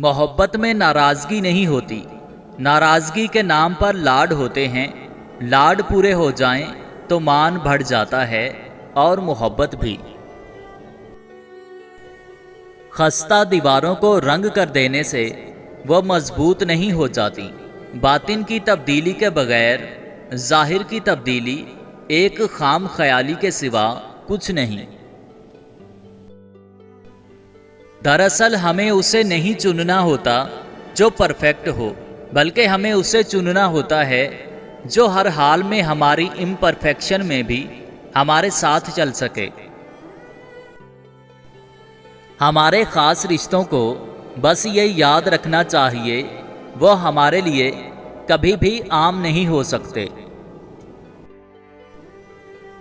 محبت میں ناراضگی نہیں ہوتی، ناراضگی کے نام پر لاڈ ہوتے ہیں۔ لاڈ پورے ہو جائیں تو مان بڑھ جاتا ہے اور محبت بھی۔ خستہ دیواروں کو رنگ کر دینے سے وہ مضبوط نہیں ہو جاتی۔ باطن کی تبدیلی کے بغیر ظاہر کی تبدیلی ایک خام خیالی کے سوا کچھ نہیں۔ دراصل ہمیں اسے نہیں چننا ہوتا جو پرفیکٹ ہو، بلکہ ہمیں اسے چننا ہوتا ہے جو ہر حال میں ہماری امپرفیکشن میں بھی ہمارے ساتھ چل سکے۔ ہمارے خاص رشتوں کو بس یہ یاد رکھنا چاہیے، وہ ہمارے لیے کبھی بھی عام نہیں ہو سکتے۔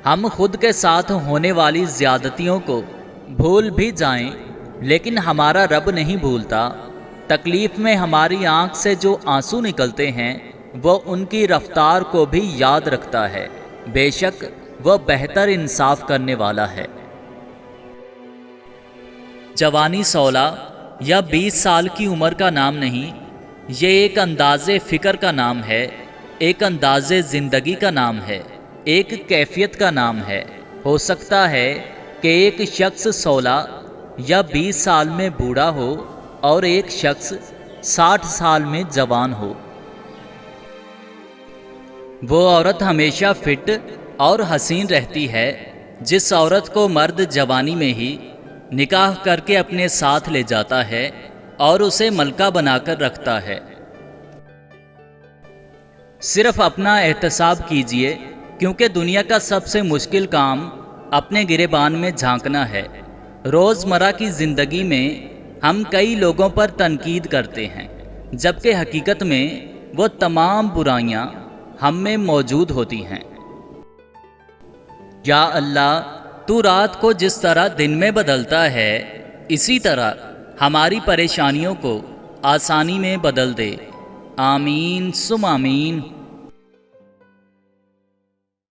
ہم خود کے ساتھ ہونے والی زیادتیوں کو بھول بھی جائیں لیکن ہمارا رب نہیں بھولتا۔ تکلیف میں ہماری آنکھ سے جو آنسو نکلتے ہیں وہ ان کی رفتار کو بھی یاد رکھتا ہے، بے شک وہ بہتر انصاف کرنے والا ہے۔ جوانی 16 یا 20 سال کی عمر کا نام نہیں، یہ ایک انداز فکر کا نام ہے، ایک انداز زندگی کا نام ہے، ایک کیفیت کا نام ہے۔ ہو سکتا ہے کہ ایک شخص 16 یا 20 سال میں بوڑھا ہو اور ایک شخص 60 سال میں جوان ہو۔ وہ عورت ہمیشہ فٹ اور حسین رہتی ہے جس عورت کو مرد جوانی میں ہی نکاح کر کے اپنے ساتھ لے جاتا ہے اور اسے ملکہ بنا کر رکھتا ہے۔ صرف اپنا احتساب کیجئے، کیونکہ دنیا کا سب سے مشکل کام اپنے گریبان میں جھانکنا ہے۔ روزمرہ کی زندگی میں ہم کئی لوگوں پر تنقید کرتے ہیں، جبکہ حقیقت میں وہ تمام برائیاں ہم میں موجود ہوتی ہیں۔ یا اللہ، تو رات کو جس طرح دن میں بدلتا ہے اسی طرح ہماری پریشانیوں کو آسانی میں بدل دے۔ آمین ثم آمین۔